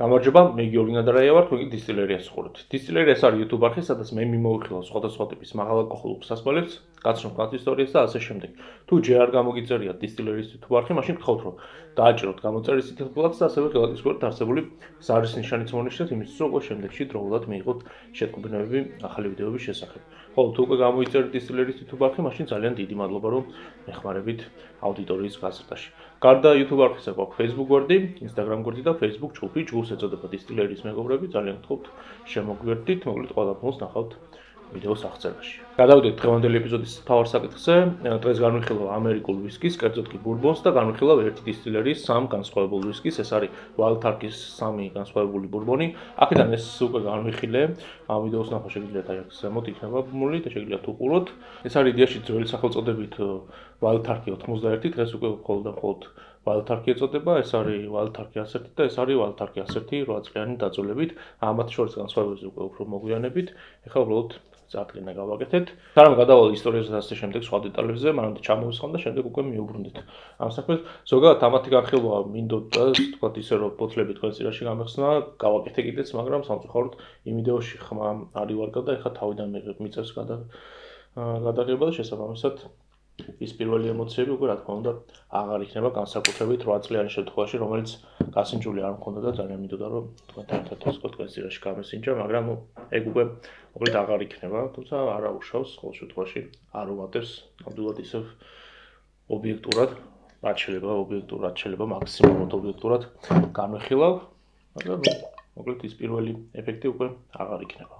გამარჯობა, მე გიორგი ნადარაია ვარ, თქვენი დისტილერიას ხურით. დისტილერია ეს არის YouTube არხი, სადაც მე მიმოვიხილავ სხვადასხვა ტიპის მაღალალკოჰოლურ სასმელებს, გაცნობ მათ ისტორიას და ასე შემდეგ. თუ ჯერ არ გამოგიწერიათ დისტილერიის YouTube არხი, მაშინ გთხოვთ, რომ დააჭიროთ გამოწერის წითელბლატს და ასევე ღილაკისქვერდ არსებული ზარის ნიშანიც მონიშნეთ, იმისთვის, რომ უკვე შემდეგში დროულად მიიღოთ შეტყობინებები ახალი ვიდეოების შესახებ. ხოლო თუ უკვე გამოიწერეთ დისტილერიის YouTube არხი, მაშინ ძალიან დიდი მადლობა, რომ მეხმარებით აუდიტორიის გაზრდაში. გარდა YouTube არხისა გვაქვს Facebook გვერდი, Instagram გვერდი და Facebook ჯგუფი, ჯგუფს ეწოდება დისტილერიის მეგობრები, ძალიან გთხოვთ შემოგვიერთდით, მოკლედ ყველა ფონს ნახავთ ვიდეოს აღწერაში. გადავიდეთ დღევანდელი ეპიზოდის მთავარ საკითხზე. დღეს განვიხილავ ამერიკულ ვისკის, კერძოდ კი ბურბონს და განვიხილავ ერთი დისტილერიის 3 განსხვავებულ ვისკის, ეს არის Wild Turkey-ის 3 განსხვავებული ბურბონი. აქედან ეს უკვე განვიხილე, ამ ვიდეოს ნახვა შეგიძლიათ აი აქ ზემოთ იქნება ბმული და შეგიძლიათ უყუროთ. ეს არის იდეაში ძველი სახელწოდებით Wild Turkey 91, დღეს უკვე მხოლოდ Wild Turkey ეწოდება, ეს არის Wild Turkey 1 და ეს არის Wild Turkey 1 8 წლიანი დაძველებით. ამათ შორის განსხვავებებზე უკვე უფრო მოგვიანებით. ეხლა უბრალოდ წარდგენა გავაკეთეთ. სანამ გადავალ ისტორიაზე და ასე შემდეგ სხვა დეტალებზე, მანამდე ჩამოვისხამ და შემდეგ უკვე მივუბრუნდით. ამ საქმეს ზოგადად ამათი განხილვა მინდოდა, თქვათ ისე რომ ბოთლები თქვენ წინაშე გამეხსნა, გავაკეთე კიდეც, მაგრამ სამწუხაროდ იმ ვიდეოში ხმა არ ივარგა და ეხლა თავიდან მიწევს გადაღება და შესაბამისად ის პირველი ემოციები უკვე რა თქმა უნდა აღარ იქნება განსაკუთრებით 8 წლიანი შემთხვევაში, რომელიც გასინჯული არ მქონდა და ძალიან მინდოდა რომ თქვენთან ერთად ეს თქვენ წინაშე გამესინჯა, მაგრამ ეგ უკვე მოკლედ აღარ იქნება, თუმცა არ აუშავს ყოველ შემთხვევაში არ უმატებს ნამდვილად ისევ ობიექტურად, რაც შეიძლება მაქსიმუმად ობიექტურად განვიხილავ, მაგრამ მოკლედ ის პირველი ეფექტი უკვე აღარ იქნება.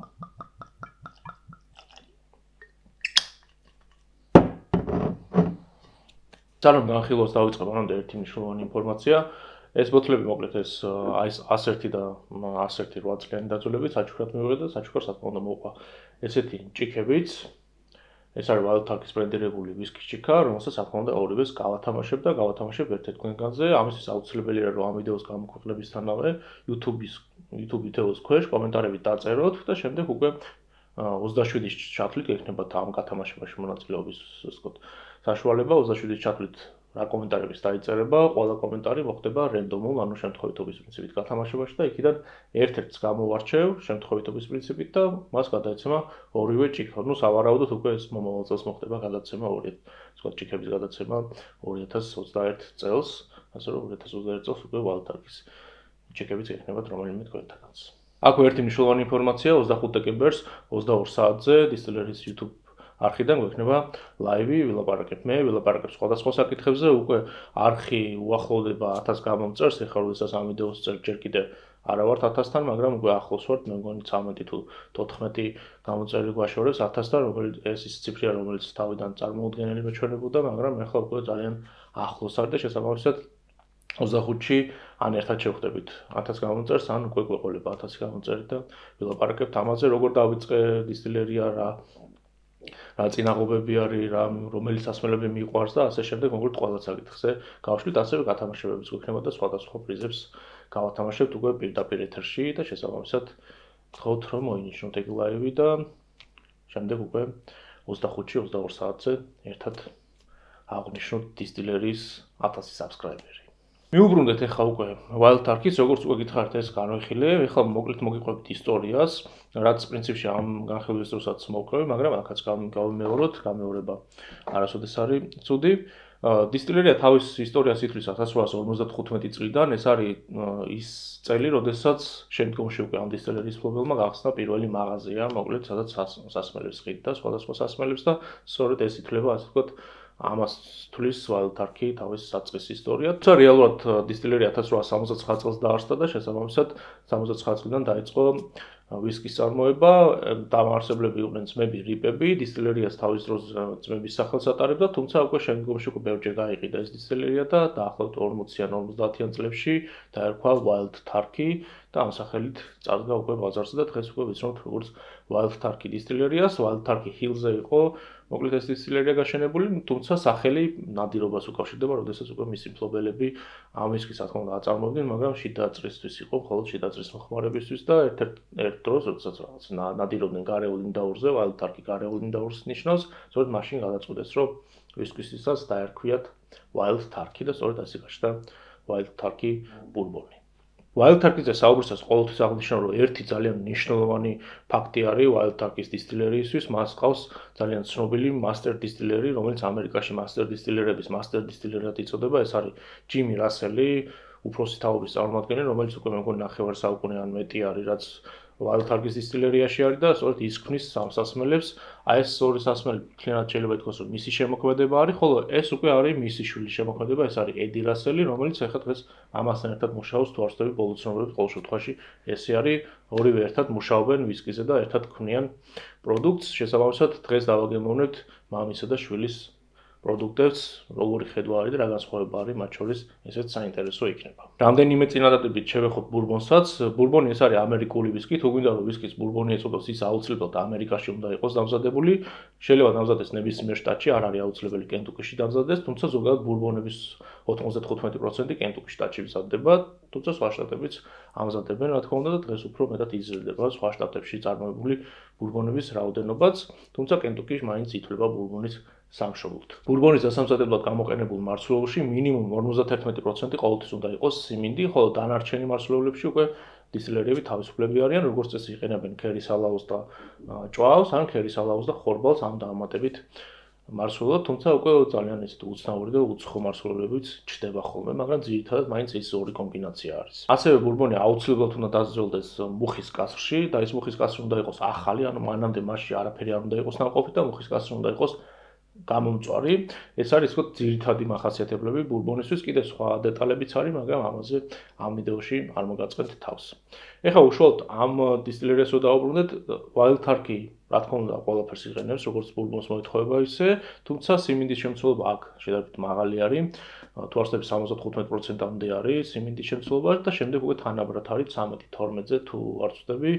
სანამ განხილვას დავიწყებ, მანამდე ერთი მნიშვნელოვანი ინფორმაცია. ეს ბოთლები მოკლედ ეს 101 და 101 8 წლიანი დაძველებით საჩუქრად მივიღე და საჩუქრს რა თქმა უნდა მოყვა ესეთი ჭიქებიც. ეს არის Wild Turkey-ის ბრენდირებული ვისკის ჭიქა, რომელსაც რა თქმა უნდა ორივეს გავათამაშებ და გავათამაშებ ერთ-ერთ თქვენგანზე. ამისთვის აუცილებელია რომ ამ ვიდეოს გამოქვეყნებისთანავე YouTube ვიდეოს ქვეშ კომენტარებით დაწეროთ და შემდეგ უკვე 27-ის ჩათვლით ექნებათ ამ გათამაშებაში მონაწილეობის ასე ვთქვათ საშუალება. 27-ის ჩათვლით რა კომენტარების დაიწერება, ყველა კომენტარი მოხდება რენდომულ, ანუ შემთხვევითობის პრინციპით გათამაშებაში და იქიდან ერთ-ერთს გამოვარჩევ შემთხვევითობის პრინციპით და მას გადაეცემა ორივე ჭიქა. ნუ სავარაუდოდ უკვე ეს მომავალ წელს მოხდება გადაცემა ვთქვათ ჭიქების გადაცემა 2021 წელს, ასე რომ 2021 წელს უკვე Wild Turkey-ის ჭიქებიც ექნებათ რომელიმე თქვენთანაც. აქ ერთი მნიშვნელოვანი ინფორმაცია 25 დეკემბერს 22 საათზე დისტილერიის YouTube არხიდან გვექნება ლაივი, ვილაპარაკებ სხვადასხვა საკითხებზე, უკვე არხი უახლოვდება 1000 გამომწერს, ეხლა როდესაც ამ ვიდეოს წერ ჯერ კიდე არა ვართ 1000-თან, მაგრამ უკვე ახლოს ვართ, მე მგონი 13 თუ 14 გამოწერილი გვაშორებს 1000-თან, რომელიც ეს ის ციფრია, რომელიც თავიდან წარმოუდგენელი მეჩვენებოდა, მაგრამ ეხლა უკვე ძალიან ახლოს არის და შესაბამისად 25-ში ან ერთად შევხვდებით 1000 გამოწერს, ან უკვე გვეყოლება 1000 გამოწერით და ვილაპარაკებთ ამაზე, როგორ დავიწყე დისტილერია, რა წინაღობები არის, რომელი სასმელები მიყვარს და ასე შემდეგ, მოკლედ ყველა საკითხზე გავშლით, ასევე გათამაშებებიც გვექნება და სხვადასხვა პრიზებს გავათამაშებთ უკვე პირდაპირ ეთერში და შესაბამისად გთხოვთ რომ მოინიშნოთ ეგ ლაივი და შემდეგ უკვე 25-ში 22 საათზე ერთად აღნიშნოთ დისტილერიის 1000 საბსკრაიბერი. მივუბრუნდეთ ეხლა უკვე Wild Turkey-ს, როგორც უკვე გითხარით, ეს განვიხილე, ეხლა მოკლედ მოგიყვებით ისტორიას, რაც პრინციპში ამ განხილვის დროსაც მოვყევი, მაგრამ აქაც გავიმეოროთ, გამეორება არასოდეს არის ცუდი. დისტილერია თავის ისტორიას ითვლის 1855 წლიდან, ეს არის ის წელი, როდესაც შემდგომში უკვე ამ დისტილერიის მფლობელმა გახსნა პირველი მაღაზია, მოკლედ სადაც სასმელებს ყიდდა, სხვადასხვა სასმელებს და სწორედ ეს ითვლება, ასე ვთქვათ, ამას თვლის Wild Turkey თავის საწყის ისტორია. თუმცა რეალურად დისტილერია 1869 წელს დაარსდა და შესაბამისად 69 წლიდან დაიწყო ვისკის წარმოება. დამაარსებლები იყვნენ ძმები რიპები, დისტილერიას თავის დროს ძმების სახელს ატარებდა, თუმცა უკვე შემდგომში უკვე ბევრჯერ გაიყიდა ეს დისტილერია და დაახლოებით 40-იან 50-იან წლებში დაერქვა Wild Turkey და ამ სახელით წარდგა უკვე ბაზარზე და დღეს უკვე ვიცნობთ როგორც Wild Turkey დისტილერიას. Wild Turkey Hill-ზე იყო მოკლედ ეს დისტილერია გაშენებული, თუმცა სახელი ნადირობას უკავშირდება, როდესაც უკვე მისი მფლობელები ამ ვისკის რა თქმა უნდა აწარმოებდნენ, მაგრამ შიდა წრისთვის იყო, მხოლოდ შიდა წრის მოხმარებისთვის და ერთ დროს, როდესაც რაღაც ნადირობდნენ გარეული ნდაურზე, Wild Turkey გარეული ნდაურს ნიშნავს, სწორედ მაშინ გადაწყვეტეს, რომ ვისკისთვისაც დაერქვიათ Wild Turkey და სწორედ ასე გაჩნდა Wild Turkey ბურბონი. Wild Turkey-ზე საუბრისას ყოველთვის აღნიშნავ, რომ ერთი ძალიან მნიშვნელოვანი ფაქტი არის Wild Turkey-ის დისტილერიისთვის, მას ყავს ძალიან ცნობილი master distillery, რომელიც ამერიკაში master distillery-ების master distillery-ად იწოდება, ეს არის Jimmy Russell-ი, უფროსი თაობის წარმომადგენელი, რომელიც უკვე მეგონი 9 საუკუნე ან მეტი არის, რაც Wild Turkey-ის დისტილერიაში არის და სწორედ ის ქმნის სამსასმელებს. აი ეს ორი სასმელი მთლიანად შეიძლება ითქვას, რომ მისი შემოქმედება არის, ხოლო ეს უკვე არის მისი შვილის შემოქმედება, ეს არის Eddie Russell-ი, რომელიც ახლა დღეს ამასთან ერთად მუშაობს თუ არ ვცდები ბოლო ცნობებით, ყოველ შემთხვევაში ესე არის, ორივე ერთად მუშაობენ ვისკიზე და ერთად ქმნიან პროდუქტს. შესაბამისად, დღეს დავაგემოვნებთ მამისა და შვილის პროდუქტებს, როგორი ხედვა არის და რა განსხვავება არის მათ შორის, ესეც საინტერესო იქნება. რამდენიმე წინადადებით შევეხოთ ბურბონსაც. ბურბონი ეს არის ამერიკული ვისკი, თუ გვინდა რომ ვისკის ბურბონი ეწოდოს, ის აუცილებლად ამერიკაში უნდა იყოს დამზადებული. შეიძლება დამზადდეს ნებისმიერ შტატში, არ არის აუცილებელი კენტუკიში დამზადდეს, თუმცა ზოგადად ბურბონების 95% კენტუკის შტატში მზადდება, თუმცა სხვა შტატებიც ამზადებენ, რა თქმა უნდა, და დღეს უფრო მეტად იზრდება სხვა შტატებში წარმოებული ბურბონების რაოდენობაც, თუმცა კენტუკი მაინც ითვლება ბურბონის სამშობლოდ. ბურბონის დასამზადებლად გამოყენებულ მარცვლეულში მინიმუმ 51% ყოველთვის უნდა იყოს სიმინდი, ხოლო დანარჩენი მარცვლეულებში უკვე დისტილერიები თავისუფლები არიან, როგორც წესი იყენებენ ქერისალაოს და ჭვავს, ან ქერისალაოს და ხორბალს ამ დაამატებით მარცვლეულად, თუმცა უკვე ძალიან ისეთ უცნაური და უცხო მარცვლეულებიც ჩდება ხოლმე, მაგრამ ძირითადად მაინც ეს ორი კომბინაცია არის. ასევე ბურბონი აუცილებლად უნდა დაზრელდეს მუხის კასრში და ეს მუხის კასრი უნდა იყოს ახალი, ანუ მანამდე მასში არაფერი არ უნდა იყოს ნაყოფი და მუხის კასრი უნდა იყოს გამომწვარი. ეს არის თქო ძირითადი მახასიათებლები ბურბონისთვის, კიდე სხვა დეტალებიც არის, მაგრამ ამაზე ამ ვიდეოში არ მოგაწყენთ თავს. ეხლა უშუალოდ ამ დისტილერიას რო დავუბრუნდეთ, Wild Turkey, რა თქმა უნდა, ყველაფერს იყენებს, როგორც ბურბონს მოეთხოვება ისე, თუმცა სიმინდის შემცველობა აქ შედარებით მაღალი არის. თუ არ ვცდები 75%-მდე არის სიმინდის შემცველობა და შემდეგ უკვე თანაბრად არის 13-12-ზე თუ არ ვცდები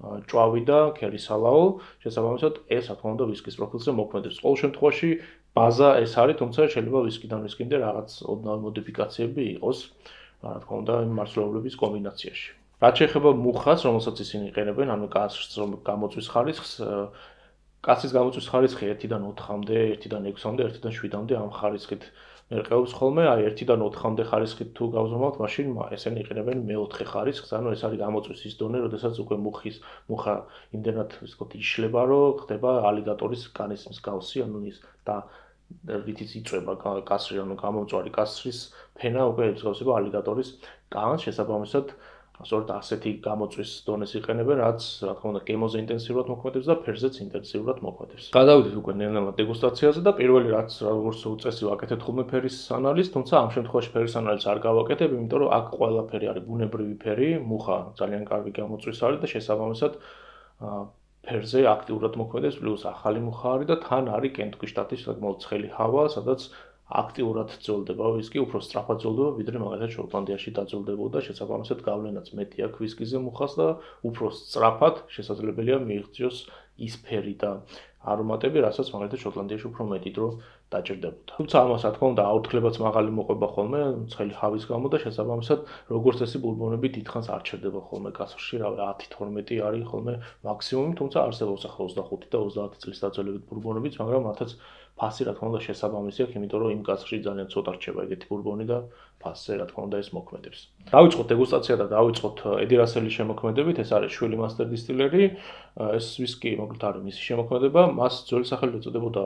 ჭვავი და ქერისალაო, შესაბამისად ეს რა თქმა უნდა ვისკის პროფილზე მოქმედებს. ყოველ შემთხვევაში ბაზა ეს არის, თუმცა შეიძლება ვისკიდან ვისკინდე რაღაც ოდნავ მოდიფიკაციები იყოს, რა თქმა უნდა იმ მარცვლეულების კომბინაციაში. რაც შეეხება მუხას, რომელსაც ისინი იყენებენ, ანუ კაცს გამოწვის ხარისხს, კაცის გამოწვის ხარისხი 1-დან 4-მდე, 1-დან 6-მდე, 1-დან 7-მდე ამ ხარისხით მერყეობს ხოლმე, აი 1-დან 4-მდე ხარისხით თუ გავზრმავთ, მაშინ ესენი იყენებენ მე-4 ხარისხს, ანუ ეს არის გამოწვის ის დონე, როდესაც უკვე მუხა იმდენად ისე ვთქვათ იშლება, რომ ხდება ალიგატორის კანის მსგავსი, ანუ ის და რითიც იწვება კასრი, ანუ გამომწვარი კასრის ფენა უკვე ემსგავსება ალიგატორის კანს, შესაბამისად სწორედ ასეთი გამოწვის დონეს იყენებენ, რაც რა თქმა უნდა გემოზე ინტენსიურად მოქმედებს და ფერზეც ინტენსიურად მოქმედებს. გადავიდეთ უკვე ნელ-ნელა დეგუსტაციაზე და პირველი რაც როგორც უწესი ვაკეთებთ ხოლმე ფერის ანალიზს, თუმცა ამ შემთხვევაში ფერის ანალიზს არ გავაკეთებ, იმიტომ რომ აქ ყველაფერი არის ბუნებრივი ფერი, მუხა ძალიან კარგი გამოწვის არის და შესაბამისად ფერზე აქტიურად მოქმედებს, პლუს ახალი მუხა არის და თან არის კენტუკის შტატის საკმაოდ ცხელი ჰავა, სადაც აქტიურად ძველდება ვისკი, უფრო სწრაფად ძველდება, ვიდრე მაგალითად შოტლანდიაში დაძველდებოდა, შესაბამისად გავლენაც მეტი აქვს ვისკიზე მუხას და უფრო სწრაფად შესაძლებელია მიიღწიოს ის ფერი და არომატები, რასაც მაგალითად შოტლანდიაში უფრო მეტი დრო დაჭირდებოდა. თუმცა ამას რა თქმა უნდა აუთხლებაც მაღალი მოყვება ხოლმე ცხელი ჰავის გამო და შესაბამისად როგორც წესი ბურბონები დიდხანს არ ჩერდება ხოლმე კასრში, რა 10-12 არის ხოლმე მაქსიმუმი, თუმცა არსებობს ახლა 25 და 30 წლის დაძველებით ბურბონებიც, მაგრამ მათაც ფასი რა თქმა უნდა შესაბამისი აქვს, იმიტომ რომ იმ კასრში ძალიან ცოტა რჩება ეგეთი ბურბონი და ფასზე რა თქმა უნდა ეს მოქმედებს. დავიწყოთ დეგუსტაცია და დავიწყოთ Eddie Russell-ის შემოქმედებით, ეს არის შვილი master distillery, ეს ვისკი მოკლედ არის მისი შემოქმედება, მას ძველი სახელით ეწოდებოდა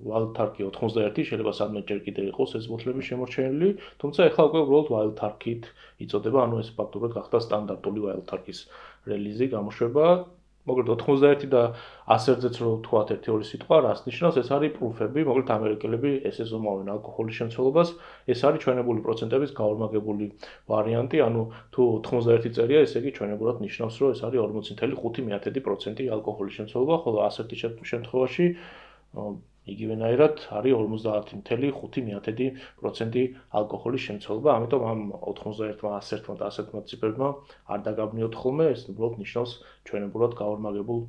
Wild Turkey 91, შეიძლება სადმე ჯერ კიდე იყოს ეს ბოთლები შემორჩენილი, თუმცა ეხლა უკვე უბრალოდ Wild Turkey-ით იწოდება, ანუ ეს ფაქტურად გახდა სტანდარტული Wild Turkey-ის რელიზი, გამოშვება. მოკლედ 91 და 100-ზეც რო ვთქვათ 1-2 სიტყვა, რას ნიშნავს? ეს არის პრუფები, მოკლედ ამერიკელები ესეც უმოვენ ალკოჰოლის შემცველობას, ეს არის ჩვენებული პროცენტების გაორმაგებული ვარიანტი, ანუ თუ 91 წერია, ესე იგი ჩვენებურად ნიშნავს, რომ ეს არის 40.5% ალკოჰოლის შემცველობა, ხოლო 100 შემთხვევაში იგივენაირად არის 50.5% ალკოჰოლის შემცველობა, ამიტომ ამ 91-მა, 100-მა და 100-მა ციფრებმა არ დაგაბნიოთ ხოლმე, ეს უბრალოდ ნიშნავს ჩვენებურად გაორმაგებულ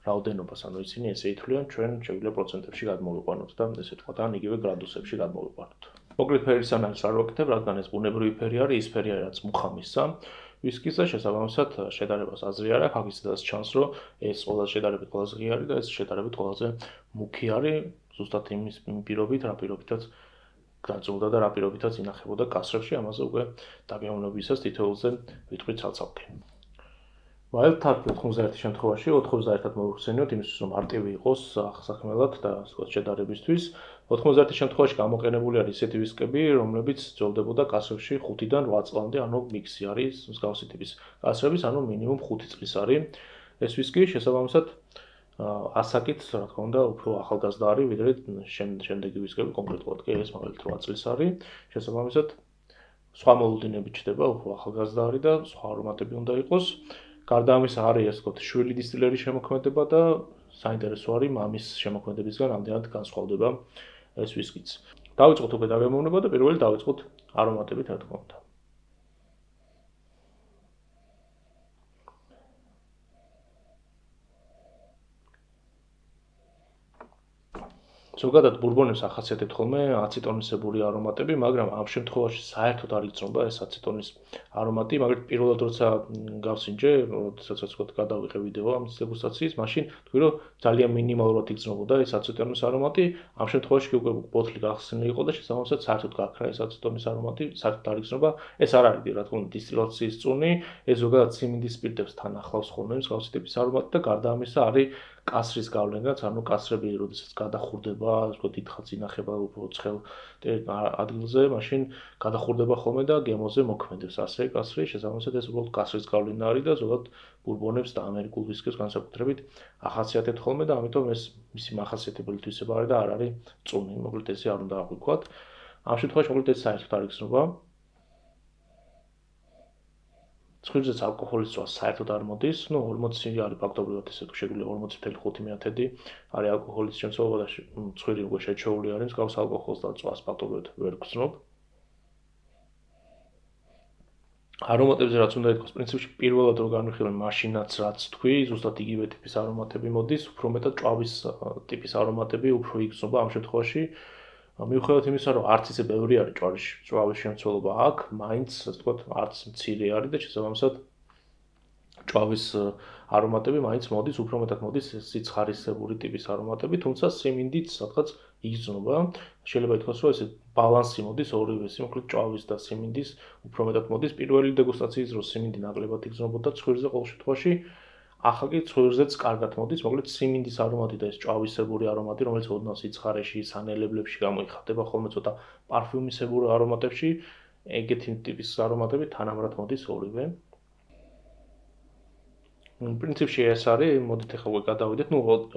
რაოდენობას, ანუ ისინი ესე ითვლიან, ჩვენ შეგვიძლია პროცენტებში გადმოვიყვანოთ და ესე ვთქვათ, ან იგივე გრადუსებში გადმოვიყვანოთ. მოკლედ ფერის ანალიზს არ ვაკეთებ, რადგან ეს ბუნებრივი ფერი არის, ის ფერი არის, რაც მუხა მისცა. ვისკის და შესაბამისად შედარებას აზრი არ აქვს, აქ ისედაც ჩანს, რომ ეს ყველაზე შედარებით ყველაზე ღია არის და ეს შედარებით ყველაზე მუქი არის, ზუსტად იმის პირობით, რა პირობითაც გაწმულდა და რა პირობითაც ინახებოდა კასრებში, ამაზე უკვე დაგემოვნებისას თითოეულზე ვიტყვი ცალ-ცალკე. Wildcard 91 შემთხვევაში 91-ად მოვიხსენიოთ იმისთვის, რომ მარტივი იყოს ახსახმელად და შედარებისთვის. 91 შემთხვევაში გამოყენებული არის ისეთი ვისკები, რომლებიც ძველდებოდა კასრებში 5-დან 8 წლამდე, ანუ მიქსი არის მსგავსი ტიპის კასრების, ანუ მინიმუმ 5 წლის არის. ეს ვისკი შესაბამისად ასაკით, რა თქმა უნდა, უფრო ახალგაზრდა არის, ვიდრე შემდეგი ვისკები, კონკრეტულად კი ეს მაგალითად 8 წლის არის. შესაბამისად, სხვა მოლოდინებით ჩდება, უფრო ახალგაზრდა არის და სხვა არომატები უნდა იყოს. გარდა ამისა არის ასე ვთქვათ, შვილი დისტილერის შემოქმედება და საინტერესო არის მამის შემოქმედებისგან რამდენად განსხვავდება ეს ვისკიც. დავიწყოთ უკვე დაგემოვნება და პირველი დავიწყოთ არომატებით, რა თქმა უნდა. ზოგადად ბურბონებს ახასიათებთ ხოლმე აცეტონისებური არომატები, მაგრამ ამ შემთხვევაში საერთოდ არ იგრძნობა ეს აცეტონის არომატი, მაგრამ პირველად როცა გავსინჯე, როდესაც ასე ვთქვათ, გადავიღე ვიდეო ამ დეგუსტაციის, მაშინ თქვი რომ ძალიან მინიმალურად იგრძნობოდა ეს აცეტონის არომატი, ამ შემთხვევაში კი უკვე ბოთლი გახსნილი იყო და შესაბამისად საერთოდ გაქრა ეს აცეტონის არომატი, საერთოდ არ იგრძნობა. ეს არ არის, რა თქმა უნდა, დისტილაციის წუნი, ეს ზოგადად სიმინდის სპირტებს თან ახლავს ხოლმე მსგავსი ტიპის არომატი და გარდა ამისა არის კასრის გავლენაც, ანუ კასრები, როდესაც გადახურდება, ასე ვთქვათ, დიდხანს ინახება უფრო ცხელ ადგილზე, მაშინ გადახურდება ხოლმე და გემოზე მოქმედებს ასე კასრი, შესაბამისად ეს უბრალოდ კასრის გავლენა არის და ზოგადად ბურბონებს და ამერიკულ ვისკებს განსაკუთრებით ახასიათებთ ხოლმე და ამიტომ ეს მისი მახასიათებელი თვისება არის და არ არის წუნი, მოკლედ ესე არ უნდა აღვიქვათ. ამ შემთხვევაში მოკლედ ეს საერთოდ არ იგრძნობა. ცხვირზეც ალკოჰოლის წვა საერთოდ არ მოდის, 40 არის ფაქტობრივად ესე შეგვიძლია 40.5 არის ალკოჰოლის შემცველობა და ცხვირი უკვე შეჩეული არის მსგავს ალკოჰოლს და წვას ფაქტობრივად ვერ გრძნობ. არომატებზე რაც უნდა ითქვას, პრინციპში პირველად რო განვიხილე მაშინაც რაც თქვი, ზუსტად იგივე ტიპის არომატები მოდის, უფრო მეტად ჭვავის ტიპის არომატები უფრო იგრძნობა ამ შემთხვევაში. მიუხედავად იმისა, რომ არც ისე ბევრი არის ჭვავის შემცველობა აქ, მაინც, ასე ვთქვათ, არც მცირე არის და შესაბამისად ჭვავის არომატები მაინც მოდის, უფრო მეტად მოდის სიცხარისებური ტიპის არომატები, თუმცა სიმინდიც სადღაც იგრძნობა. შეიძლება ითქვას, რომ ესე ბალანსი მოდის ორივეს, მოკლედ ჭვავის და სიმინდის უფრო მეტად მოდის. პირველი დეგუსტაციის დროს სიმინდი ნაკლებად იგრძნობოდა ცხვირზე ყოველ შემთხვევაში. ახლა კი ცხვირზეც კარგად მოდის, მოკლედ სიმინდის არომატი და ეს ჭვავისებური არომატი, რომელიც ოდნავ სიცხარეში, სანელებლებში გამოიხატება ხოლმე ცოტა პარფიუმისებურ არომატებში, ეგეთი ტიპის არომატები თანაბრად მოდის ორივე. პრინციპში ეს არის, მოდით ახლა უკვე გადავიდეთ,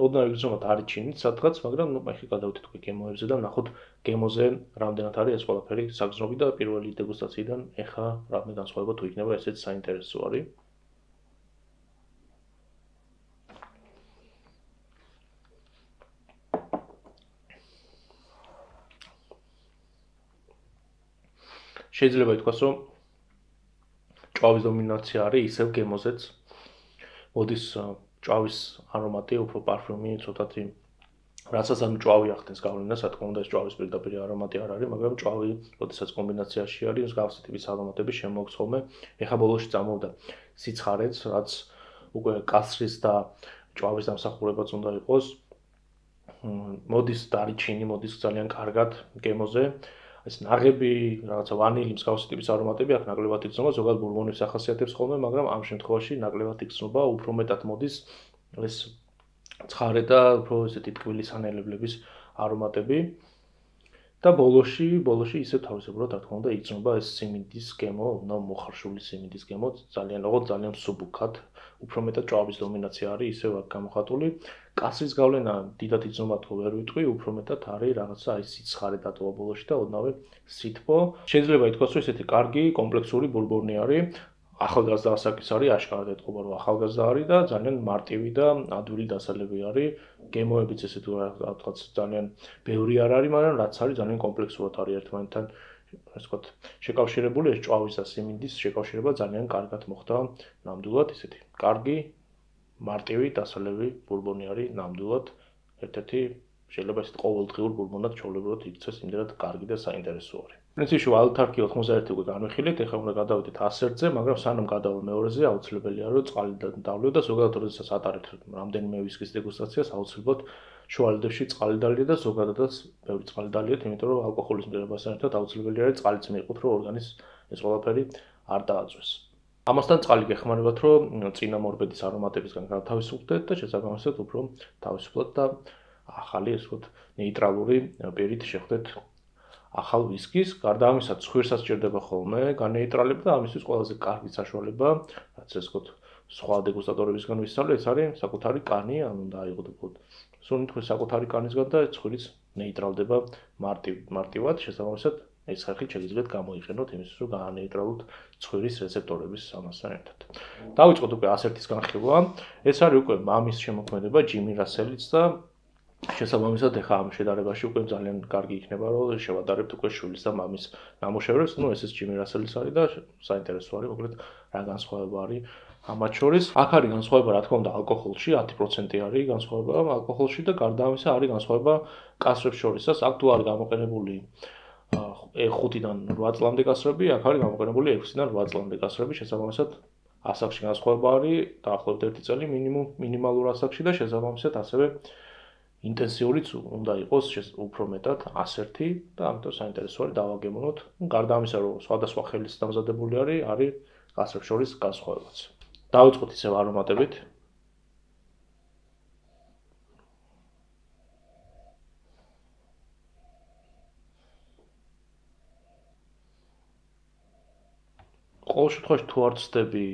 ოდნავ იგრძნობათ არის ჩინით სადღაც, მაგრამ ახლა გადავიდეთ უკვე გემოებზე და ვნახოთ გემოზე რამდენად არის ეს ყველაფერი საგრძნობი და პირველი დეგუსტაციიდან ახლა რამდენი განსხვავება თუ იქნება, ესეც საინტერესო არის. შეიძლება ითქვას, რომ ჭვავის დომინაცია არის ისევ გემოზეც. მოდის ჭვავის არომატი, უფრო პარფიუმი, ცოტათი რასაც ანუ ჭვავი ახდენს გავლენას, რა თქმა უნდა, ეს ჭვავის პირდაპირ არომატი არ არის, მაგრამ ჭვავი, როდესაც კომბინაციაში არის, მსგავსი ტიპის არომატები შემოაქვს ხოლმე. ეხლა ბოლოში წამოვდა სიცხარეც, რაც უკვე კასრის და ჭვავის დამსახურებაც უნდა იყოს. მოდის დარიჩინი, მოდის ძალიან კარგად გემოზე. ეს ნაღები, რაღაცა ვანილი მსგავსი ტიპის არომატები აქ ნაკლებად იგრძნობა, ზოგადად ბურბონებს ახასიათებს ხოლმე, მაგრამ ამ შემთხვევაში ნაკლებად იგრძნობა, უფრო მეტად მოდის ეს ცხარე და უფრო ესეთი ტკბილი სანელებლების არომატები. და ბოლოში ისევ თავისებურად, რა თქმა უნდა, იგრძნობა ეს სიმინდის გემო, უნდა მოხარშული სიმინდის გემო, ძალიან მსუბუქად, უფრო მეტად ჭვავის დომინაცია არის, ისევ აქ გამოხატული. კასრის გავლენა დიდად იგრძნობა თუ ვერ ვიტყვი, უფრო მეტად არის რაღაცა აი სიცხარე დატოვა ბოლოში და ოდნავ სითბო. შეიძლება ითქვას, რომ ესეთი კარგი კომპლექსური ბურბონი არის. ახალგაზრდა ასაკის არის, აშკარად ეთყობა, რომ ახალგაზრდა არის და ძალიან მარტივი და ადვილი დასალევი არის. გემოებიც ესე თუ რაღაც ძალიან ბევრი არ არის, მაგრამ რაც არის ძალიან კომპლექსურად არის ერთმანეთთან, ასე ვთქვათ, შეკავშირებული, ეს ჭვავის და სიმინდის შეკავშირება ძალიან კარგად მოხდა ნამდვილად, ესეთი კარგი, მარტივი დასალევი ბურბონი არის ნამდვილად. ერთ-ერთი შეიძლება ესეთ ყოველდღიურ ბურბონად ჩვეულებრივად იქცეს, იმდენად კარგი და საინტერესო არის. პრინციპში ვალუთარქი 91 უკვე განვიხილეთ, ეხლა უნდა გადავიდეთ 100-ზე, მაგრამ სანამ გადავალ მეორეზე, აუცილებელია რომ წყალი დავლიო და ზოგადად როდესაც ატარებთ რამდენიმე ვისკის დეგუსტაციას, აუცილებლად შუალედებში წყალი დალია და ზოგადადაც ბევრი წყალი დალიოთ, იმიტომ რომ ალკოჰოლის მიღებასთან ერთად აუცილებელი არის წყალიც მიიღოთ, რომ ორგანიზმს ეს ყველაფერი არ დააწვეს. ამასთან წყალი გეხმარებათ, რომ წინამორბედის არომატებისგან გათავისუფლდეთ და შესაბამისად უფრო თავისუფლად და ახალი, ესე ვთქვათ, ნეიტრალური პირით შეხვდეთ ახალ ვისკის, გარდა ამისა ცხვირსაც სჭირდება ხოლმე განეიტრალება და ამისთვის ყველაზე კარგი საშუალება, რაც ესე ვთქვათ, სხვა დეგუსტატორებისგან ვისწავლე, ეს არის საკუთარი კანი, ანუ უნდა აიღოთ სუნით საკუთარი კანისგან და ცხვირის ნეიტრალდება მარტივად, შესაბამისად ეს ხერხი შეგიძლიათ გამოიყენოთ იმისთვის, რომ გაანეიტრალოთ ცხვირის რეცეპტორების ამასთან ერთად. დავიწყოთ უკვე 101-ის განხილვა. ეს არის უკვე მამის შემოქმედება, ჯიმი რასელიც და შესაბამისად ეხა ამ შედარებაში უკვე ძალიან კარგი იქნება, რომ შევადარებთ უკვე შვილის და მამის ნამუშევრებს. ეს ჯიმი რასელის არის და საინტერესო არის, მოკლედ რა განსხვავება არის ამათ შორის. აქ არის განსხვავება, რა თქმა უნდა, ალკოჰოლში 10% არის განსხვავება ალკოჰოლში და გარდა ამისა არის განსხვავება კასრებს შორისაც. აქ თუ არის გამოყენებული 5-დან 8 წლამდე კასრები, აქ არის გამოყენებული 6-დან 8 წლამდე კასრები, შესაბამისად ასაკში განსხვავება არის დაახლოებით 1 წელი მინიმალურ ასაკში და შესაბამისად ასევე ინტენსიურიც უნდა იყოს უფრო მეტად 101 და ამიტომ საინტერესო არის დავაგემოვნოთ. გარდა ამისა, რომ სხვადასხვა ხელის დამზადებული არის კასრებს შორის განსხვავებაც. დავიწყოთ ისევ არომატებით. ყოველ შემთხვევაში თუ არ ვცდები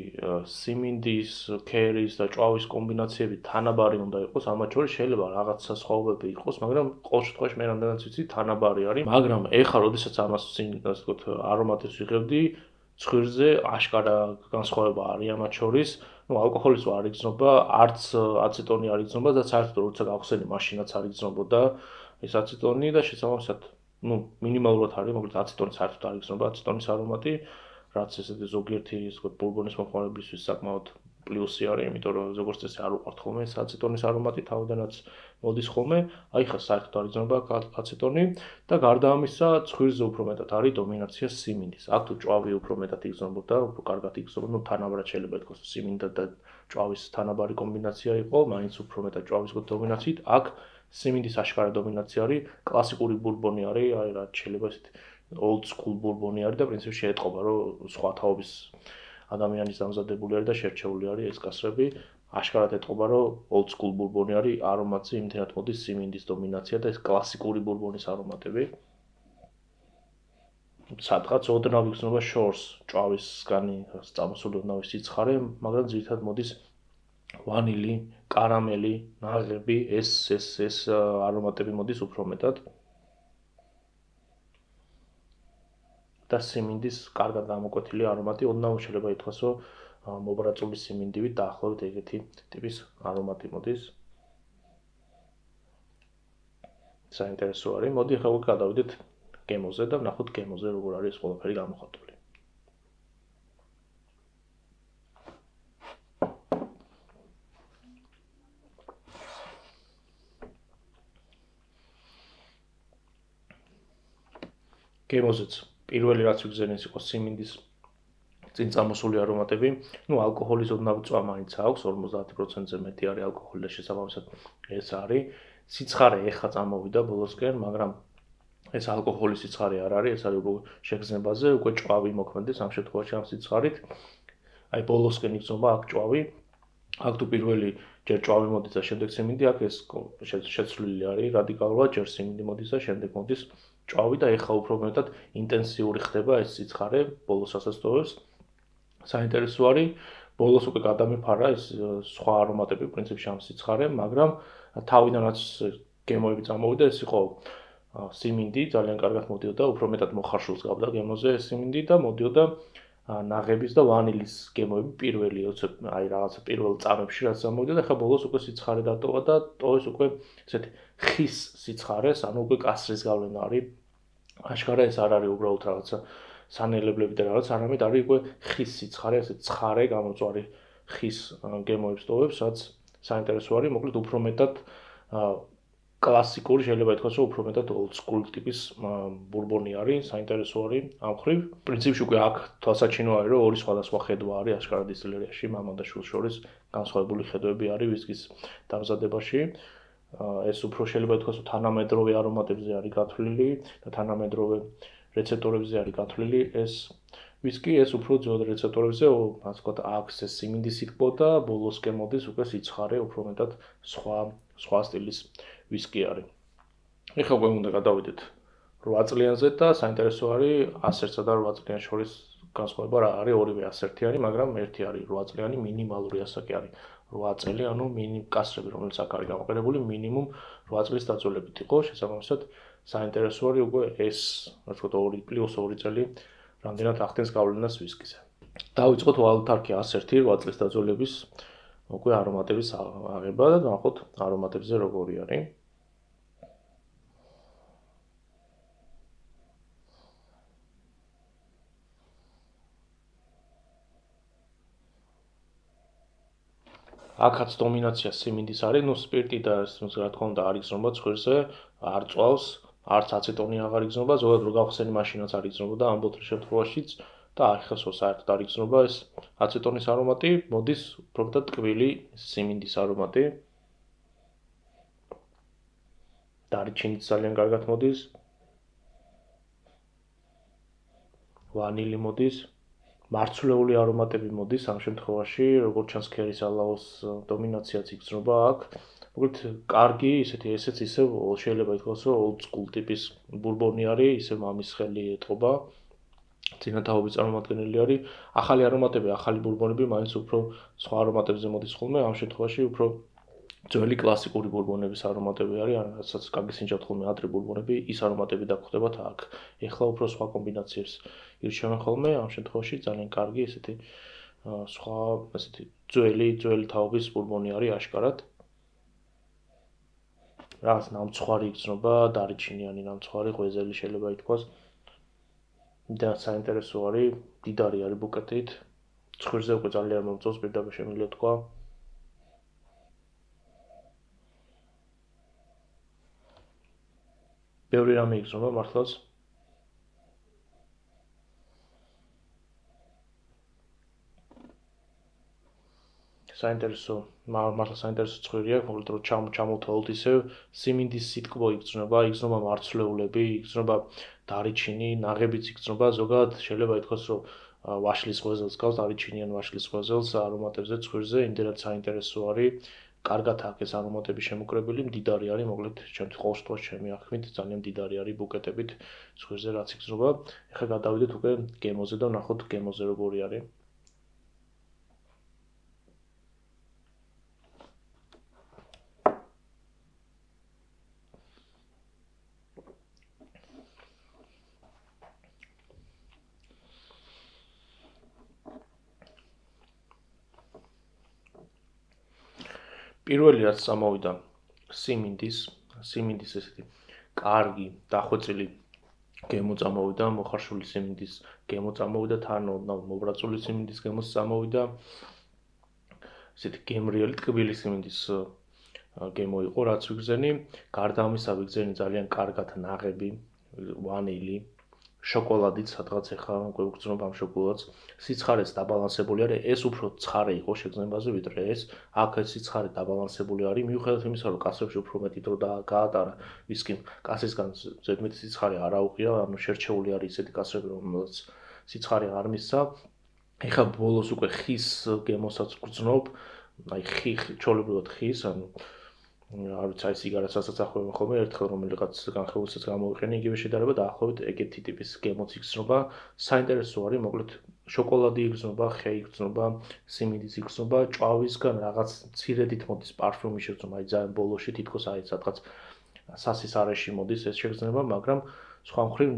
სიმინდის, ქერის და ჭვავის კომბინაციები თანაბარი უნდა იყოს, ამათ შორის შეიძლება რაღაცა სხვაობები იყოს, მაგრამ ყოველ შემთხვევაში მე რამდენიც ვიცი თანაბარი არის, მაგრამ ეხლა როდესაც ამას ასე ვთქვათ არომატებს ვიღებდი, ცხვირზე აშკარა განსხვავება არის ამათ შორის. ალკოჰოლის არ იგრძნობა, არც აცეტონი არ იგრძნობა და საერთოდ როცა გავხსენი, მაშინაც არ იგრძნობოდა ეს აცეტონი და შესაბამისად, მინიმალურად არის, მოკლედ აცეტონი საერთოდ არ იგრძნობა, აცეტონის არომატი რაც ესეთი ზოგიერთი ბურბონის მოხმარებლისთვის საკმაოდ პლუსი არის, იმიტომ რომ როგორც წესი არ უყვართ ხოლმე ეს აცეტონის არომატი, თავიდანაც მოდის ხოლმე. აი ხა საერთოდ არ იგრძნობა აცეტონი და გარდა ამისა, ცხვირზე უფრო მეტად არის დომინაცია სიმინდის. აქ თუ ჭვავი უფრო მეტად იგრძნობოდა, უფრო კარგად იგრძნობა, თანაბრად შეიძლება ითქვას, სიმინდა და ჭვავის თანაბარი კომბინაცია იყო, მაინც უფრო მეტად ჭვავის დომინაციით. აქ სიმინდის აშკარა დომინაცია არის, კლასიკური ბურბონი არის, აი რა შეიძლება ესეთი old school ბურბონი არის და პრინციპში ეტყობა, რომ სხვა თაობის ადამიანის დამზადებული არის და შერჩეული არის ეს კასრები. აშკარად ეტყობა, რომ old school ბურბონი არის, არომატზე იმდენად მოდის სიმინდის დომინაცია და ეს კლასიკური ბურბონის არომატები. სადღაც ოდნავ იგრძნობა შორს ჭვავისგანი წამოსული ოდნავი სიცხარე, მაგრამ ძირითადად მოდის ვანილი, კარამელი, ნაღები, ეს არომატები მოდის უფრო მეტად. და სიმინდის კარგად გამოკვეთილი არომატი, ოდნავ შეიძლება ითქვას, რომ მობრაწული სიმინდივით დაახლოებით ეგეთი ტიპის არომატი მოდის. საინტერესო არის. მოდი ახლა გადავიდეთ გემოზე და ვნახოთ გემოზე როგორ არის ყველაფერი გამოხატული. გემოზეც პირველი რაც ვიგზენეს იყო სიმინდის წინ წამოსული არომატები. ალკოჰოლის ოდნავ წვა მაინც აქვს, 50%-ზე მეტი არის ალკოჰოლი და შესაბამისად ეს არის. სიცხარე ეხა წამოვიდა ბოლოსკენ, მაგრამ ეს ალკოჰოლის სიცხარე არ არის, ეს არის უკვე შეგრძნებაზე, უკვე ჭვავი მოქმედეს ამ შემთხვევაში ამ სიცხარით. აი ბოლოსკენ იგრძნობა აქ ჭვავი. აქ თუ პირველი ჯერ ჭვავი მოდის და შემდეგ სიმინდი, აქ ეს შეცვლილი არის რადიკალურად, ჯერ სიმინდი მოდის და შემდეგ მოდის ჭვავი და ეხა უფრო მეტად ინტენსიური ხდება ეს სიცხარე ბოლოს ასასწორებს. საინტერესო არის, ბოლოს უკვე გადამიფარა ეს სხვა არომატები პრინციპში ამ სიცხარემ, მაგრამ თავიდანაც გემოები წამოვიდა, ეს იყო სიმინდი, ძალიან კარგად მოდიოდა, უფრო მეტად მოხარშულს გავდა გემოზე ეს სიმინდი და მოდიოდა ნაღების და ვანილის გემოები პირველი, აი რაღაცა პირველ წამებში რაც წამოვიდა და ხა ბოლოს უკვე სიცხარე დატოვა და ტოვეს უკვე ესეთი ხის სიცხარეს, ანუ უკვე კასრის გავლენა არის. აშკარა ეს არ არის უბრალოდ რაღაცა სანელებლები და რაღაც, არამედ არის უკვე ხის სიცხარე, ესე ცხარე გამოწვარი ხის გემოებს ტოვებს, რაც საინტერესო არის, მოკლედ უფრო მეტად კლასიკური შეიძლება ითქვას, რომ უფრო მეტად old school ტიპის ბურბონი არის, საინტერესო არის ამ ხრივ. პრინციპში უკვე აქ თვალსაჩინო არის, რომ ორი სხვადასხვა ხედვა არის აშკარად დისტილერიაში, მამალ და შვილს შორის განსხვავებული ხედვები არის ვისკის დამზადებაში. ეს უფრო შეიძლება ითქვას, რომ თანამედროვე არომატებზე არის გათვლილი და თანამედროვე რეცეპტორებზე არის გათვლილი ეს ვისკი, ეს უფრო ძველ რეცეპტორებზე, ასე ვთქვათ, აქვს ეს სიმინდის სითბო და ბოლოსკენ მოდის უკვე სიცხარე, უფრო მეტად სხვა სტილის ვისკი არის. ეხლა უკვე უნდა გადავიდეთ 8 წლიანზე და საინტერესო არის 101-სა და 8 წლიან შორის განსხვავება რა არის, ორივე 101-იანი, მაგრამ ერთი არის 8 წლიანი, მინიმალური ასაკი არის 8 წელი, ანუ კასრები, რომელიც აქ არის გამოყენებული, მინიმუმ 8 წლის დაძველებით იყო, შესაბამისად საინტერესო არის უკვე ეს, ასე ვთქვათ, 2 + 2 წელი რამდენად ახდენს გავლენას ვისკიზე. დავიწყოთ Wild Turkey 101 8 წლის დაძველების უკვე არომატების აღება და ნახოთ არომატებზე როგორი არის. აქაც დომინაცია სიმინდის არის, ну სპირტი და ეს რა თქმა უნდა არ იგრძნობა ცხვირზე, არ წვავს, არც აცეტონი აღარ იგრძნობა, ზოგადად რო გავხსენი მაშინაც არ იგრძნობა ამ ბოთლის შემთხვევაშიც და ახლა საერთოდ არ იგრძნობა ეს აცეტონის არომატი, მოდის უფრო მეტად ტკბილი სიმინდის არომატი. დარიჩინიც ძალიან კარგად მოდის. ვანილი მოდის. მარცვლეული არომატები მოდის ამ შემთხვევაში, როგორც ჩანს ქერისალაოს დომინაციაც იგრძნობა აქ. მოკლედ, კარგი, ესეც ისევ შეიძლება ითქვას, რომ old school ტიპის ბურბონი არის, ისევ მამის ხელი ეტყობა. წინათაობის წარმომადგენელი არის. ახალი არომატები, ახალი ბურბონები მაინც უფრო სხვა არომატებზე მოდის ხოლმე, ამ შემთხვევაში უფრო ძველი კლასიკური ბურბონების არომატები არის, რასაც კარგი სინჯავთ ხოლმე ადრე ბურბონები, ის არომატები დაგხვდებათ აქ. ეხლა უფრო სხვა კომბინაციებს ირჩევენ ხოლმე, ამ შემთხვევაში ძალიან კარგი ესეთი სხვა ესეთი ძველი თაობის ბურბონი არის აშკარად. რაღაც ნამცხვარი იგრძნობა, დარიჩინიანი ნამცხვარი, ღვეზელი შეიძლება ითქვას. და საინტერესო არის, დიდარი არის ბუკეტით. ცხვირზე უკვე ძალიან მომწონს, პირდაპირ შემიძლია თქვა. ბევრი რამე იგრძნობა მართლაც. საინტერესო, მართლა საინტერესო ცხვირია, მოკლედ რომ ჩამოვთვალოთ ისევ სიმინდის სიტკბო იგრძნობა, იგრძნობა მარცვლეულები, იგრძნობა დარიჩინი, ნაღებიც იგრძნობა, ზოგადად შეიძლება ითქვას, რომ ვაშლის ღვეზელს გავს, დარიჩინიან ვაშლის ღვეზელს არომატებზე ცხვირზე, იმდენად საინტერესო არის. კარგად აქვს ეს არომატები შემოკრებილი, მდიდარი არის, მოკლედ ჩემთვის ყოველ შემთხვევაში ჩემი აღქმით ძალიან მდიდარი არის ბუკეტებით ცხვირზე რაც იგრძნობა. ეხლა გადავიდეთ უკვე გემოზე და ვნახოთ გემოზე როგორი არის. პირველი რაც წამოვიდა სიმინდის ესეთი კარგი დახვეწილი გემო წამოვიდა, მოხარშული სიმინდის გემო წამოვიდა, თან მობრაწული სიმინდის გემო წამოვიდა. ესეთი გემრიელი ტკბილი სიმინდის გემო იყო, რაც ვიგზენი. გარდა ამისა ვიგზენი ძალიან კარგად ნაღები, ვანილი, შოკოლადით, სადღაც ეხლა უკვე ვგრძნობ ამ შოკოლადს. სიცხარეც დაბალანსებული არის, ეს უფრო ცხარე იყო შეგრძნებაზე, ვიდრე ეს. აქ ეს სიცხარე დაბალანსებული არის, მიუხედავად იმისა, რომ კასრებში უფრო მეტი დრო გაატარა ვისკიმ. კასრისგან ზედმეტი სიცხარე არ აუღია, ანუ შერჩეული არის ისეთი კასრები, რომელსაც სიცხარე არ მისცა. ეხლა ბოლოს უკვე ხის გემოსაც ვგრძნობ, აი ჩვეულებრივად ხის, ანუ არ ვიცი, აი სიგარეტსაც ახვევენ ხოლმე, ერთხელ რომელიღაც განხილვასაც გამოვიყენე, იგივე შედარება დაახლოებით ეგეთი ტიპის გემოც იგრძნობა. საინტერესო არის, მოკლედ შოკოლადი იგრძნობა, ხე იგრძნობა, სიმინდის იგრძნობა, ჭვავისგან რაღაც მცირედით მოდის პარფიუმი შეგრძნობა, აი ძალიან ბოლოში თითქოს აი სადღაც სასის არეში მოდის ეს შეგრძნება, მაგრამ სხვა მხრივ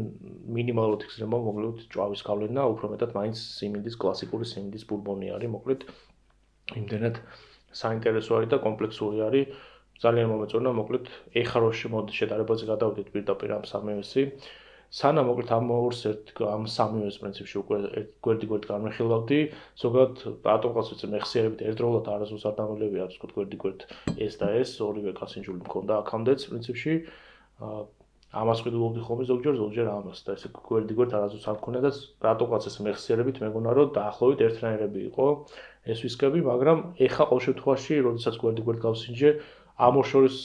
მინიმალურად იგრძნობა მოკლედ ჭვავის გავლენა, უფრო მეტად მაინც სიმინდის კლასიკური სიმინდის ბურბონი არის, მოკლედ იმდენად საინტერესო არის და კომპლექსური არის. ძალიან მომეწონა, მოკლედ ეხლა რო შედარებაზე გადავიდეთ პირდაპირ ამ სამივესი. სანამ მოკლედ ამ ორს ამ სამივეს პრინციპში უკვე გვერდ-გვერდ განვიხილავდი, ზოგადად რატომღაც ვიცი მეხსიერებით ერთდროულად არასდროს არ დამოვლები აქვს თქო გვერდ-გვერდ ეს და ეს ორივე გასინჯული მქონდა აქამდეც პრინციპში. ამას ვყიდულობდი ხოლმე ზოგჯერ ამას და ესე გვერდ-გვერდ არასდროს არ მქონდა და რატომღაც ეს მეხსიერებით მეგონა რომ დაახლოებით ერთნაირები იყო ეს ვისკები, მაგრამ ეხა ყოველ შემთხვევაში, როდესაც გვერდ-გვერდ გავსინჯე, ამ ორ შორის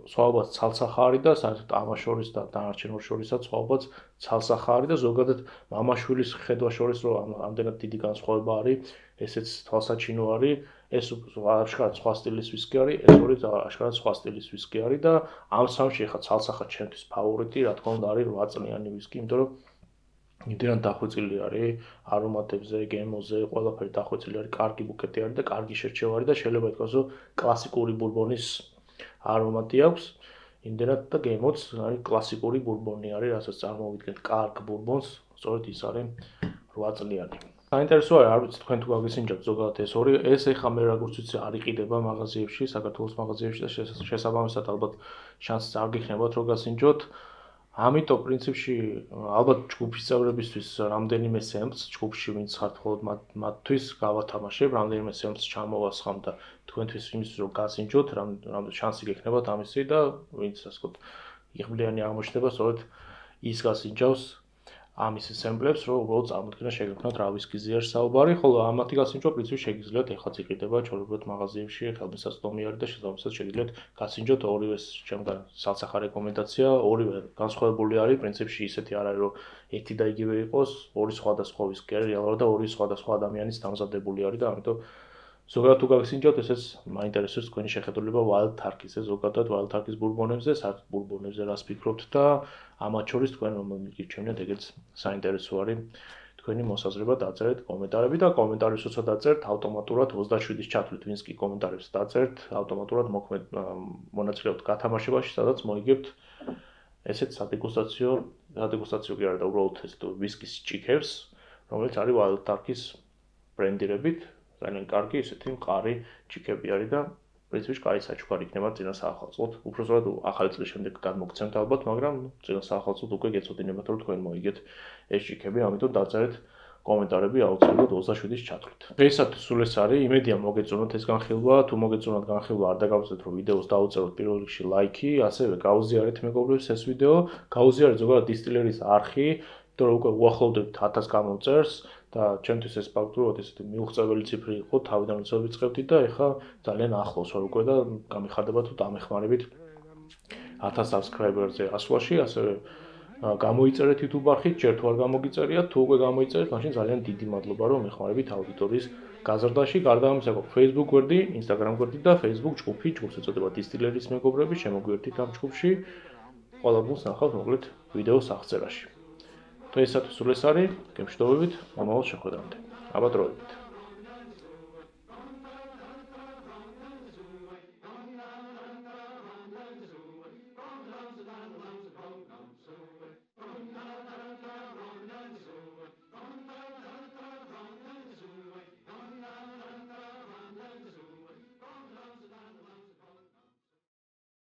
სხვაობაც ცალსახარი და საერთოდ ამას შორის და დანარჩენ ორ შორისაც სხვაობაც ცალსახარი და ზოგადად მამაშვილის ხედვა შორის რომ ამდენად დიდი განსხვავება არის, ესეც თვალსაჩინო არის, ეს აშკარად სხვა სტილის ვისკი არის, ეს ორი აშკარად სხვა სტილის ვისკი არის და ამ სამში ახლა ცალსახად ჩემთვის ფავორიტი, რა თქმა უნდა, არის 8 წლიანი ვისკი, იმიტომ რომ იმდენად დახვეწილი არის არომატებზე, გემოზე, ყველაფერი დახვეწილი არის, კარგი ბუკეტი არის და კარგი შერჩევა არის და შეიძლება ითქვას, რომ კლასიკური ბურბონის არომატი აქვს. იმდენად და გემოც არის კლასიკური ბურბონი არის, რასაც წარმოვიდგენთ კარგ ბურბონს, სწორედ ის არის 8 წლიანი. საინტერესო არის, არ ვიცი თქვენ თუ გაგისინჯათ ზოგადად ეს ორი, ეს ეხა მე როგორც ვიცი არ იყიდება მაღაზიებში, საქართველოს მაღაზიებში და შესაბამისად ალბათ შანსიც არ გიქნებათ რომ გასინჯოთ. ამიტომ პრინციპში ალბათ ჯგუფის წევრებისთვის რამდენიმე სემპლს ჯგუფში ვინც ხართ მხოლოდ მათთვის გავათამაშებ, რამდენიმე სემპლს ჩამოვასხამ და თქვენთვის იმისთვის რომ გასინჯოთ, რამდენი შანსი გექნებათ ამისი და ვინც ასე ვთქვათ იღბლიანი აღმოჩნდება, სწორედ ის გასინჯავს ამის სემპლებს, რომ უბრალოდ წარმოდგენა შეგექმნათ რა ვისკიზე არის საუბარი, ხოლო ამათი გასინჯვა პრინციპში შეგიძლიათ ეხლაც იყიდება ჩვეულებრივად მაღაზიებში, ხელმისაწვდომი არის და შესაბამისად შეგიძლიათ გასინჯოთ ორივეს ჩემგან სალსახა რეკომენდაცია, ორივე განსხვავებული არის, პრინციპში ისეთი არ არის, რომ ერთი და იგივე იყოს, ორი სხვადასხვა ვისკი არის, რეალურად და ორი სხვადასხვა ადამიანის დამზადებული არის და ამიტომ ზოგადად თუ გაგსინჯოთ, ესეც მაინტერესებს თქვენი შეხედულება Wild Turkey-ზე, ზოგადად Wild Turkey-ის ბურბონებზე, საერთოდ ბურბონებზე რას ფიქრობთ და ამათ შორის თქვენ რომ მიგირჩევნიათ, ეგეც საინტერესო არის. თქვენი მოსაზრება დაწერეთ კომენტარები და კომენტარის როცა დაწერთ, ავტომატურად 27-ის ჩათვლით, ვინც კი კომენტარებს დაწერთ, ავტომატურად მოქმედ მონაწილეობთ გათამაშებაში, სადაც მოიგებთ ესეთ სადეგუსტაციო კი არა და უბრალოდ ეს ვისკის ჭიქებს, რომელიც არის Wild Turkey-ის ბრენდირებით. ძალიან კარგი ესეთი მყარი ჭიქები არის და პრინციპში კაი საჩუქარი იქნება წინა საახალწლოდ. უბრალოდ ახალი წლის შემდეგ გადმოგცემთ ალბათ, მაგრამ წინა საახალწლოდ უკვე გეცოდინებათ რომ თქვენ მოიგეთ ეს ჭიქები, ამიტომ დაწერეთ კომენტარები აუცილებლად 27-ის ჩათვლით. დღეისათვის სულ ეს არის, იმედია მოგეწონათ ეს განხილვა, თუ მოგეწონათ განხილვა არ დაგავიწყდეთ რომ ვიდეოს დაუწეროთ პირველ რიგში ლაიქი, ასევე გაუზიარეთ მეგობრებს ეს ვიდეო, გაუზიარეთ ზოგადად დისტილერიის არხი, იმიტომ რომ უკვე უახლოვდებთ 1000 გამომწერს და ჩემთვის ეს ფაქტურად ესეთი მიუღწეველი ციფრი იყო, თავიდან როცა ვიწყებდი და ეხლა ძალიან ახლოს ვარ უკვე და გამიხარდება თუ დამეხმარებით 1000 subscriber-ზე ასვლაში, ასევე გამოიწერეთ YouTube არხით, ჯერ თუ არ გამოგიწერიათ, თუ უკვე გამოიწერეთ, მაშინ ძალიან დიდი მადლობა რომ მეხმარებით აუდიტორიის გაზრდაში. გარდა ამისა, Facebook გვერდი, Instagram გვერდი და Facebook ჯგუფი, ჯგუფს ეწოდება დისტილერიის მეგობრები, შემოგვიერთით ამ ჯგუფში. ყველა გულს ნახავთ მოკლედ ვიდეოს აღწერაში. დღეისათვის სულ ეს არის, გემშვიდობებით, მომავალ შეხვედრამდე. აბა დროებით.